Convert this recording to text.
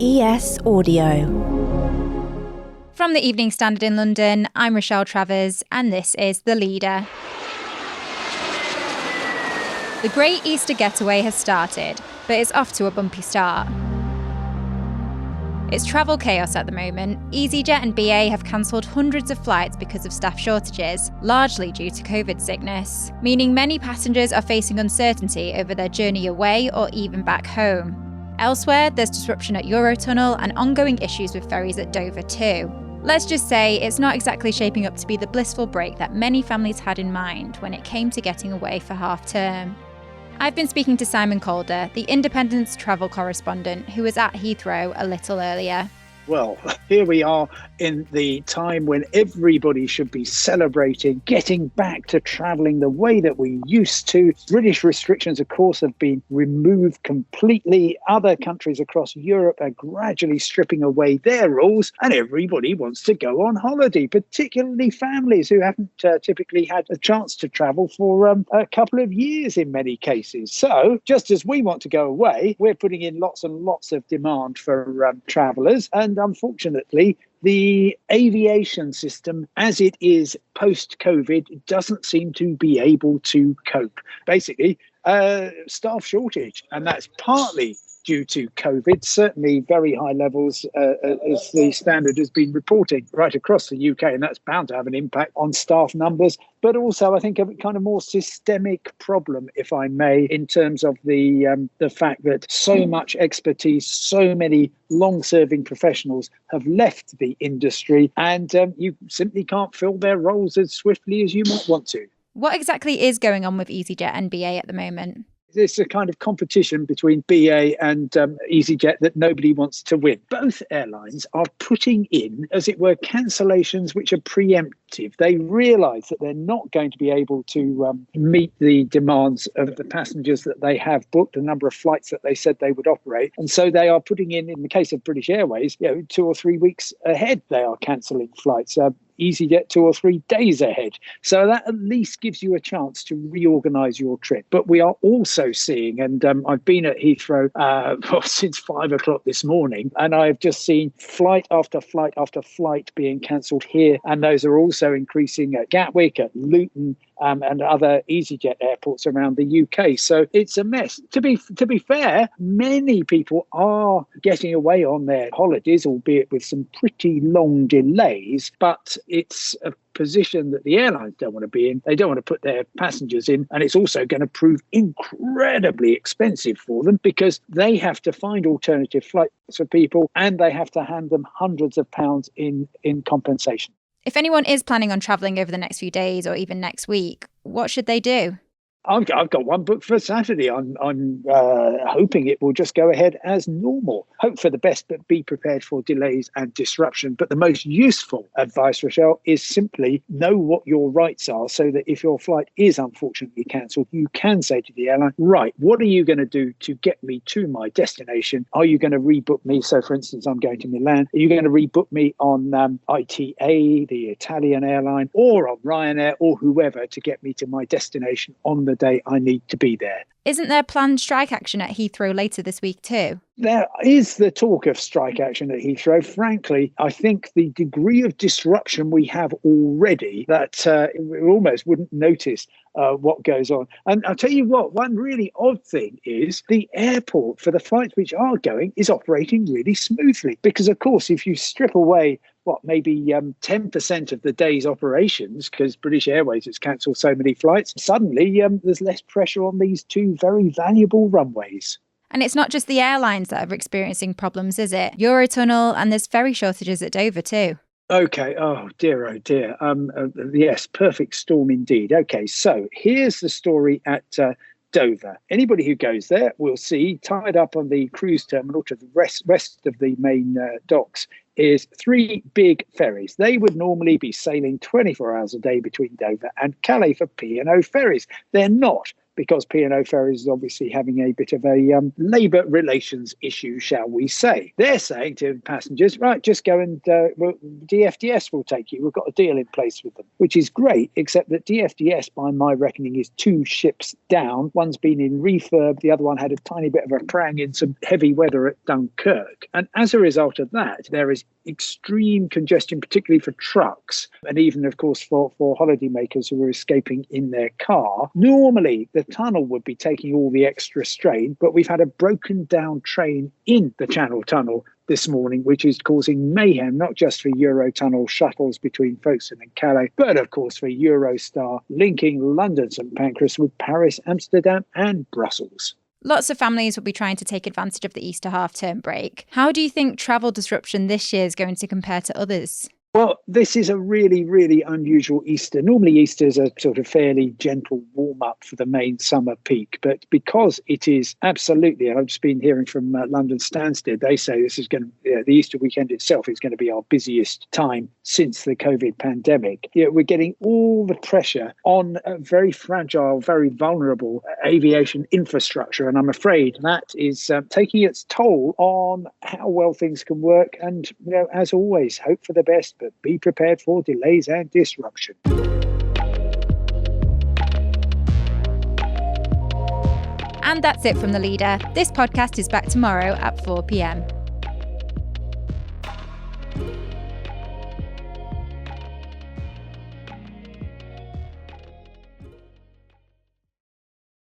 ES Audio. From the Evening Standard in London, I'm Rochelle Travers, and this is The Leader. The Great Easter Getaway has started, but it's off to a bumpy start. It's travel chaos at the moment. EasyJet and BA have cancelled hundreds of flights because of staff shortages, largely due to COVID sickness, meaning many passengers are facing uncertainty over their journey away or even back home. Elsewhere, there's disruption at Eurotunnel and ongoing issues with ferries at Dover too. Let's just say it's not exactly shaping up to be the blissful break that many families had in mind when it came to getting away for half-term. I've been speaking to Simon Calder, the Independent's travel correspondent, who was at Heathrow a little earlier. Well, here we are in the time when everybody should be celebrating getting back to travelling the way that we used to. British restrictions, of course, have been removed completely. Other countries across Europe are gradually stripping away their rules, and everybody wants to go on holiday, particularly families who haven't typically had a chance to travel for a couple of years in many cases. So just as we want to go away, we're putting in lots and lots of demand for travellers. And unfortunately, the aviation system, as it is post-COVID, doesn't seem to be able to cope. Basically, staff shortage, and that's partly due to COVID, certainly very high levels as the Standard has been reporting right across the UK, and that's bound to have an impact on staff numbers, but also I think a kind of more systemic problem, if I may, in terms of the fact that so much expertise, so many long-serving professionals have left the industry, and you simply can't fill their roles as swiftly as you might want to. What exactly is going on with EasyJet and BA at the moment? There's a kind of competition between BA and EasyJet that nobody wants to win. Both airlines are putting in, as it were, cancellations which are preemptive. They realise that they're not going to be able to meet the demands of the passengers that they have booked, the number of flights that they said they would operate. And so they are putting in the case of British Airways, 2 or 3 weeks ahead, they are cancelling flights. EasyJet 2 or 3 days ahead. So that at least gives you a chance to reorganise your trip. But we are also seeing, and I've been at Heathrow since 5 o'clock this morning, and I've just seen flight after flight after flight being cancelled here. And those are also increasing at Gatwick, at Luton, and other EasyJet airports around the UK. So it's a mess. To be fair, many people are getting away on their holidays, albeit with some pretty long delays, but it's a position that the airlines don't want to be in. They don't want to put their passengers in, and it's also going to prove incredibly expensive for them because they have to find alternative flights for people and they have to hand them hundreds of pounds in compensation. If anyone is planning on travelling over the next few days or even next week, what should they do? I've got one booked for Saturday. I'm hoping it will just go ahead as normal. Hope for the best, but be prepared for delays and disruption. But the most useful advice, Rochelle, is simply know what your rights are so that if your flight is unfortunately cancelled, you can say to the airline, right, what are you going to do to get me to my destination? Are you going to rebook me? So, for instance, I'm going to Milan. Are you going to rebook me on ITA, the Italian airline, or on Ryanair or whoever to get me to my destination on the day I need to be there? Isn't there planned strike action at Heathrow later this week too? There is the talk of strike action at Heathrow. Frankly, I think the degree of disruption we have already that we almost wouldn't notice what goes on. And I'll tell you what, one really odd thing is the airport for the flights which are going is operating really smoothly. Because, of course, if you strip away maybe 10% of the day's operations, because British Airways has cancelled so many flights, suddenly there's less pressure on these two very valuable runways. And it's not just the airlines that are experiencing problems, is it? Eurotunnel, and there's ferry shortages at Dover too. Okay. Oh, dear. Yes, perfect storm indeed. Okay, so here's the story at Dover. Anybody who goes there will see tied up on the cruise terminal to the rest of the main docks is 3 big ferries. They would normally be sailing 24 hours a day between Dover and Calais for P&O ferries. They're not. because P&O Ferries is obviously having a bit of a labour relations issue, shall we say. They're saying to passengers, right, just go and DFDS will take you. We've got a deal in place with them, which is great, except that DFDS, by my reckoning, is 2 ships down. One's been in refurb, the other one had a tiny bit of a prang in some heavy weather at Dunkirk. And as a result of that, there is extreme congestion, particularly for trucks, and even, of course, for holidaymakers who are escaping in their car. Normally, the tunnel would be taking all the extra strain, but we've had a broken down train in the Channel Tunnel this morning, which is causing mayhem, not just for Eurotunnel shuttles between Folkestone and Calais, but of course for Eurostar linking London St Pancras with Paris, Amsterdam and Brussels. Lots of families will be trying to take advantage of the Easter half-term break. How do you think travel disruption this year is going to compare to others? Well, this is a really, really unusual Easter. Normally, Easter is a sort of fairly gentle warm-up for the main summer peak. But because it is absolutely, and I've just been hearing from London Stansted, they say this is going to, the Easter weekend itself is going to be our busiest time since the COVID pandemic. We're getting all the pressure on a very fragile, very vulnerable aviation infrastructure. And I'm afraid that is taking its toll on how well things can work. And, as always, hope for the best, but be prepared for delays and disruption. And that's it from The Leader. This podcast is back tomorrow at 4 p.m.